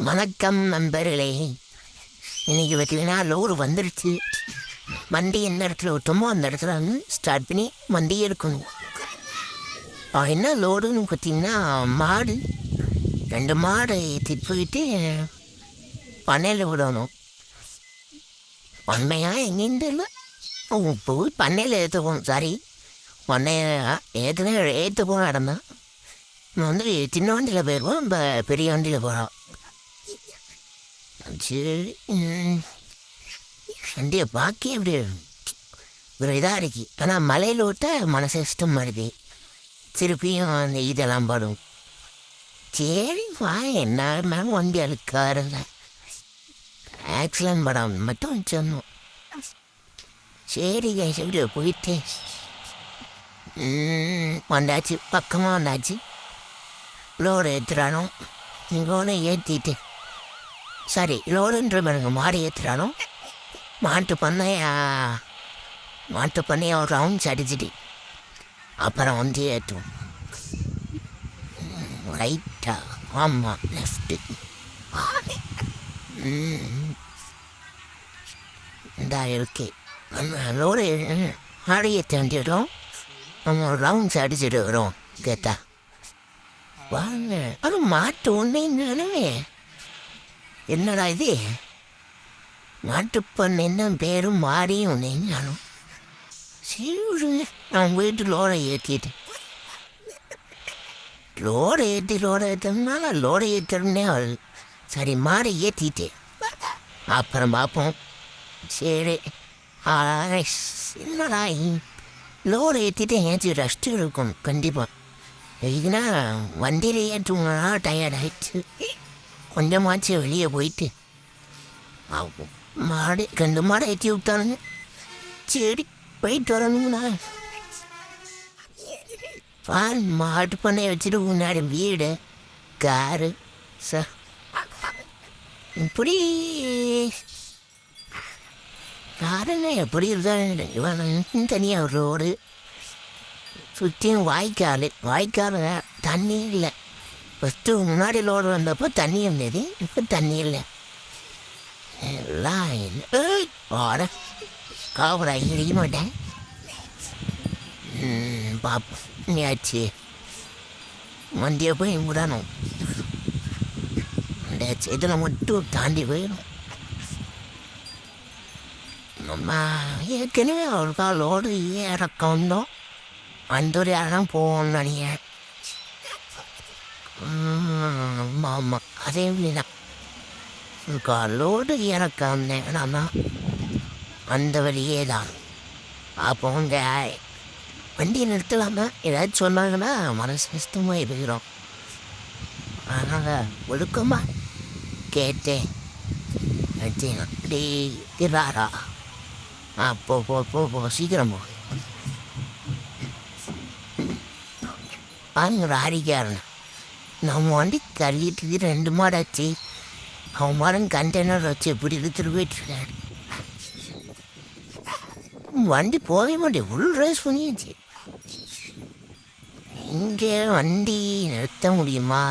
வணக்கம் நண்பர்களே. இன்னைக்கு பார்த்தீங்கன்னா லோடு வந்துடுச்சு. வண்டி எந்த இடத்துல விட்டோமோ அந்த இடத்துல வந்து ஸ்டார்ட் பண்ணி வண்டி எடுக்கணும். என்ன லோடுன்னு பார்த்தீங்கன்னா மாடு 2 மாடு ஏற்றிட்டு போயிட்டு பண்ணையில் விடணும். பண்ணையாக எங்கேருந்து இல்லை, போய் பண்ணையில் ஏற்றுப்போம். சாரி, பண்ணையை ஏற்ற போன இடம் தான். நம்ம வந்து சின்ன வண்டியில் போயிடுவோம், இப்போ பெரிய வண்டியில் போகிறோம். சரி, வண்டியை பாக்கி அப்படி ஒரு இதாக இருக்கு. ஆனால் மலையில் விட்ட மனசு இஷ்டம் வருது. திருப்பியும் அந்த இதெல்லாம் படும். சரி வா, என்ன இருந்தாலும் வண்டி அழுக்காருங்க. ஆக்சிடென்ட் படம் மட்டும் சொன்னோம். சரி எப்படி போயிட்டு வந்தாச்சு, பக்கமாக வந்தாச்சு. லோடு ஏற்றுறானோ இங்கோட ஏற்றிட்டு, சரி லோடுன்ற பாருங்க, மாடு ஏற்றுறானோ மாட்டு பண்ணைய ஒரு ரவுண்ட்ஸ் அடிச்சுட்டு அப்புறம் வந்து ஏற்றுவோம். ரைட்டா, ஆமாம், லெஃப்ட்டு. இந்தா இருக்கு லோடு. மாடு ஏற்ற வேண்டியதும் நம்ம ஒரு ரவுண்ட்ஸ் அடிச்சுட்டு வரோம். கேட்டா வாங்க, அது மாட்டு ஒன்றே. என்னடா இது, மாட்டுப்பண்ணு என்ன பேரும் மாறியும் ஒன்றேங்காலும். சரி, நான் வீட்டு லோடை ஏற்றிட்டேன். லோடை ஏற்றோம்னால லோடை ஏற்றோம்னே வருது. சரி, மாடை ஏற்றிட்டேன், அப்புறம் பார்ப்போம். சரி, என்னடா லோடை ஏற்றிட்டு ஏற்றி ரெஸ்ட்டு இருக்கும் கண்டிப்பாக. இதுனா வண்டியில் ஏற்றுவனா டயர்ட் ஆகிடுச்சு. கொஞ்சமாச்சு வெளியே போயிட்டு மாடு 2 மாடை ஏற்றி விட்டானுங்க. சரி போயிட்டு வரணுங்கண்ணா. மாட்டு பண்ணை வச்சுட்டு முன்னாடி வீடு, காரு, இப்படி காருங்க எப்படி இருந்தாலும் தனியாக ஒரு ரோடு, சுற்றியும் வாய்க்கால் தண்ணி இல்லை. ஃபஸ்ட்டு முன்னாடி லோடு வந்தப்போ தண்ணி இருந்தது, இப்போ தண்ணி இல்லை. எல்லாம் இல்லை. காவடா இடிக்க மாட்டேன். பார்ப்போம், ஆச்சு வண்டியை போய் விடணும். இதில் மட்டும் தாண்டி போயிடும். நம்ம ஏற்கனவே அவருக்கா லோடு இறக்கம் வந்தோம். அந்த ஒரு இடம் போவோம்னு நினைக்கிறேன். ஆமாம், அதே இப்படிதான் லோடு இறக்க வந்தேன். நான் அந்த வழியே தான். அப்போ உங்க வண்டியை நிறுத்தலாமா ஏதாச்சும் சொன்னாங்கன்னா மனசு கஷ்டமாக போயிடும். அதனால் ஒழுக்கமாக கேட்டேன். அப்படி திராரா போ சீக்கிரம் போ. ஒரு அடிக்காரன் நம்ம வண்டி தள்ளிட்டு 2 மாடாச்சு. அவன் மாடம் கண்டெய்னர் வச்சு எப்படி இழுத்துட்டு போயிட்டுருக்காரு. வண்டி போகவே மாட்டேன், ஃபுல் ரேஸ் பண்ணியாச்சு. இங்கே வண்டி நிறுத்த முடியுமா?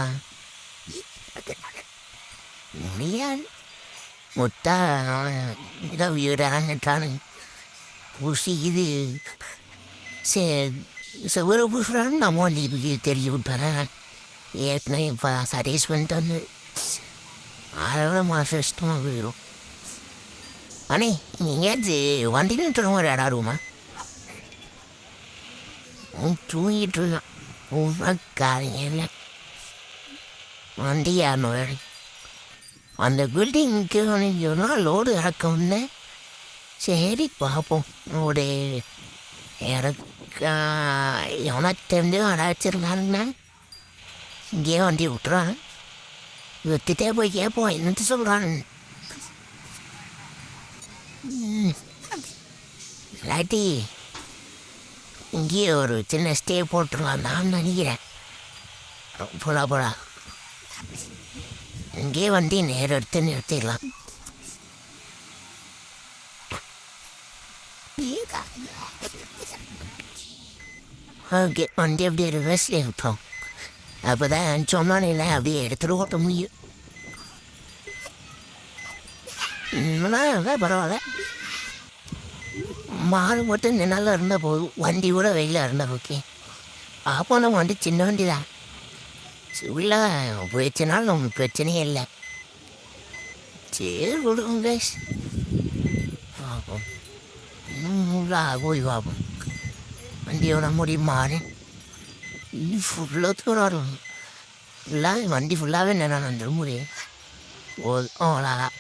முடியாது. முட்டா இதை வீடான்னுட்டானு பூசி இது செவ்வறு பூசுறான்னு நம்ம வண்டி தெரிய விட்டுறேன். ஏற்கனவே இப்போ சர்வீஸ் பண்ணிட்டு வந்து அதோட மனசு இஷ்டமாக போயிடும். அண்ணே, எங்கேயாச்சு வண்டி நிறுத்துற மாதிரி இடாடுவோமா? தூங்கிட்டு இருக்கான் காலையில். வண்டி யாருன்னு வேறு அந்த பில்டிங்க்கு சொன்னா லோடு இறக்க வந்தேன். சரி பார்ப்போம். லோடு இறக்க எவனா தெரிஞ்சு அடைச்சிருக்கானுங்கண்ணா. இங்கேயே வண்டி விட்டுறான். விட்டுட்டே போய் கேட்போம் என்னட்டு சொல்கிறான். இல்லாட்டி இங்கேயே ஒரு சின்ன ஸ்டே போட்டுருவான் நான் நினைக்கிறேன். போடா இங்கேயே வண்டி நேரம் எடுத்து நிறுத்திடலாம். ஓகே, வண்டி அப்படியே ரிவர்ஸ்லேயே விட்டோம். அப்போ தான் சொன்னானே அப்படியே எடுத்துகிட்டு ஓட்ட முடியும். அதான் பரவாயில்ல. மாடு மட்டும் நல்லா இருந்தால் போதும், வண்டி கூட வெயிலாக இருந்தால் ஓகே. அப்போ நம்ம வண்டி சின்ன வண்டி தான், உள்ள போயிடுச்சுனாலும் நமக்கு பிரச்சனையே இல்லை. சரி கொடுக்கும் கைஸ், பார்ப்போம். இன்னும் போய் பார்ப்போம் வண்டியோட முடியுமாறு. இன்னும் ஃபுல்லாக தூரம் வரும், ஃபுல்லாக வண்டி ஃபுல்லாகவே நான் வந்துடும் முடியும். அவ்வளோதான்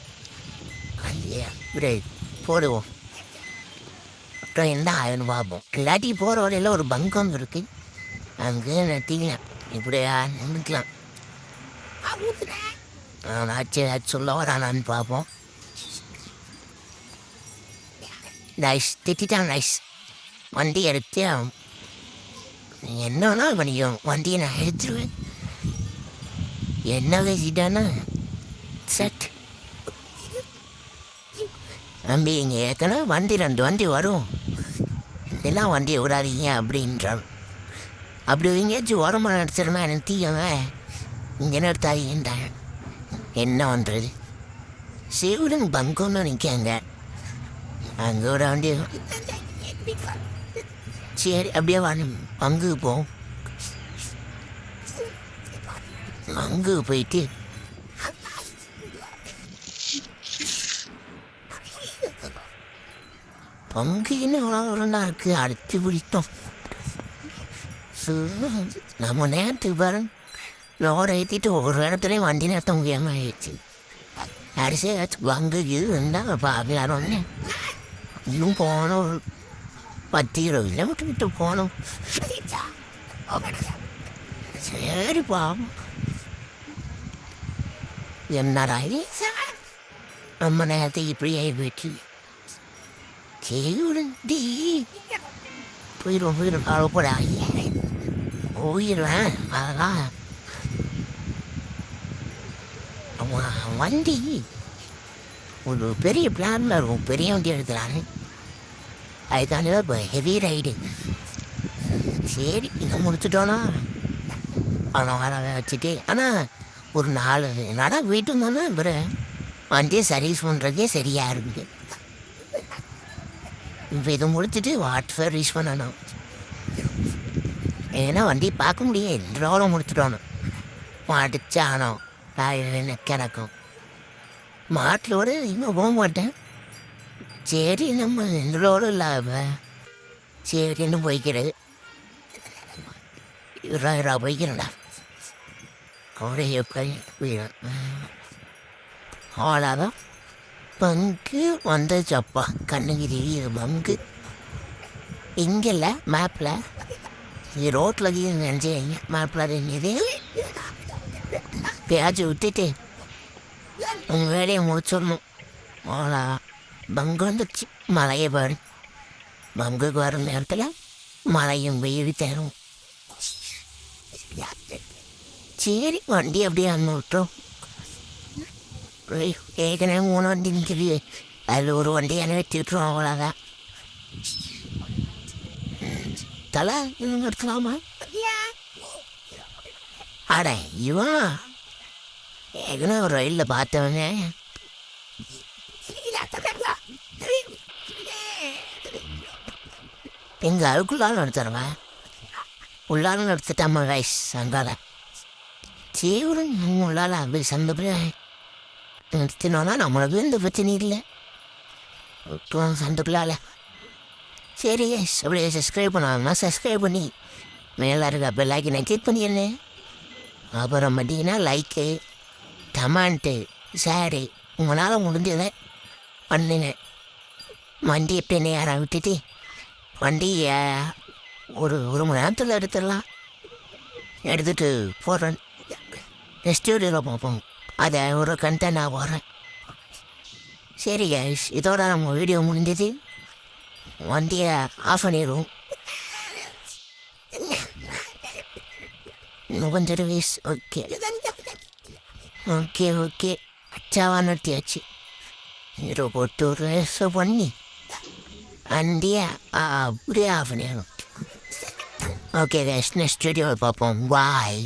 பிரேக் போடுவோம். அப்புறம் என்ன ஆகுன்னு பார்ப்போம். இல்லாட்டி போகிற வழியில் ஒரு பங்கம் இருக்குது, அங்கே நிறுத்திக்கலாம். இப்படியா நின்றுக்கலாம். ஆச்சு சொல்ல வரானான்னு பார்ப்போம். நைஸ் திட்டான் நைஸ். வண்டி எடுத்து என்ன வேணாலும் பண்ணிக்கும், வண்டியை நான் எடுத்துருவேன். என்ன பேசிட்டானா செட் தம்பி, இங்கே ஏற்கனவே வண்டி 2 வண்டி வரும், இதெல்லாம் வண்டியை விடாதீங்க அப்படின்றான். அப்படி எங்கேயாச்சும் உரமாக நடத்துறமா எனக்கு தீயவன் இங்கே நடத்தாதீங்கன்றான். என்ன பண்ணுறது, சிவனும் பங்கம்னு நிற்காங்க, அங்கே ஒரு வண்டி. சரி அப்படியே பங்கு போவோம். அங்கு போயிட்டு பங்குன்னு உலகம் இருக்குது, அடுத்து பிடித்தோம். நம்ம நேரத்துக்கு பாருங்க, லோரை ஏற்றிட்டு ஒரு இடத்துலையும் வண்டி நேரத்த முடியாமல் ஆயிடுச்சு. அரிசியாச்சும் பங்கு இது இருந்தால் பார்க்கலாம். ஒன்று இன்னும் போனோம், ஒரு 10-20 கிலோமீட்டர் கிட்ட போனோம். சரிப்பா, என்னடா நம்ம நேரத்துக்கு இப்படி ஆகி போயிட்டு. கேடி போயிடுவோம் அவ்வளோப்படா போயிடுவேன். அதெல்லாம் வண்டி ஒரு பெரிய பிளானில் இருக்கும், பெரிய வண்டி எடுத்துறாங்க. அதுக்காண்டி தான் இப்போ ஹெவி ரைடு. சரி இதை முடிச்சுட்டோன்னா அவனை வர வச்சுட்டு, ஆனால் ஒரு 4 நடை போயிட்டு இருந்தோன்னா அப்புறம் வண்டியை சர்வீஸ் பண்ணுறதே சரியாக இருக்குது. இப்போ இதை முடிச்சுட்டு வாட்ஸ்அப் ரீச் பண்ணணும், ஏன்னா வண்டி பார்க்க முடியும். 2 ரோட முடிச்சுட்டோன்னு மாட்டுச்சானோ கிடக்கும். மாட்டிலோடு இன்னும் போக மாட்டேன். சரி நம்ம 2 ரோடு இல்லாம சரின்னு போய்க்கிறது. 20,000 ரூபா போய்க்கிறேன்டா, அப்படியே போயிடும். அவ்வளோதான். பங்கு வந்துச்சப்பா, கண்ணகிரி பங்கு இங்கே இல்லை, மேப்பில் இது ரோட்டில் நினச்சேங்க. மேப்பில் இருந்தது பேச்சு விட்டுட்டு உங்கள் வேலையை முடிச்சிடணும். அவ்வளோ பங்கு வந்துடுச்சு. மழையை பாரு, பங்குக்கு வர நேரத்தில் மழையும் வெயில் தரும். சரி வண்டி அப்படியே அண்ணு விட்டோம். ஏற்கனவே 3 வண்டி நிற்கிது, அதில் ஒரு வண்டி என்ன வெட்டி விட்டுருவோம். அவ்வளோதான். தலை இவங்க எடுத்துலாமா? அட இவன் ஏற்கனவே ஒரு ரயிலில் பார்த்தவங்க. எங்கள் அதுக்குள்ளாலும் எடுத்துருவேன், உள்ளாலும் எடுத்துட்டாம வயசு அங்கால. சீவிரம் உள்ளால அப்படி சந்தப்படி நிறுத்தினோன்னா நம்மளுக்கு எந்த பிரச்சனையும் இல்லை. சந்துக்குள்ளால சரி அப்படியே சப்ஸ்கிரைப் பண்ணாங்கன்னா சப்ஸ்கிரைப் பண்ணி மேலே இருக்க பெல்லைக்கனை கிளிக் பண்ணிடுறேன். அப்புறம் பார்த்தீங்கன்னா லைக்கு, கமெண்ட்டு, ஷேரு உங்களால் முடிஞ்சதை பண்ணுங்க. வண்டி எப்படி நேரம் விட்டுட்டு வண்டியை ஒரு மணி நேரத்தில் எடுத்துடலாம். எடுத்துகிட்டு போடுறேன், ஸ்டூடியோவில் பார்ப்போம். அதை ஒரு கண்டென்ட் நான் போடுறேன். சரி கைஸ், இதோட நம்ம வீடியோ முடிஞ்சது. வண்டியை ஆஃப் பண்ணிடுவோம். இன்னும் கொஞ்சம் ரிவைஸ். ஓகே ஓகே ஓகே அச்சாவா நிறுத்தியாச்சு. இதை போட்டு ஒரு ரேஸை பண்ணி வண்டியை அப்படியே ஆஃப் பண்ணிடணும். ஓகே கைஸ், நெக்ஸ்ட் வீடியோவில் பார்ப்போம். பாய்.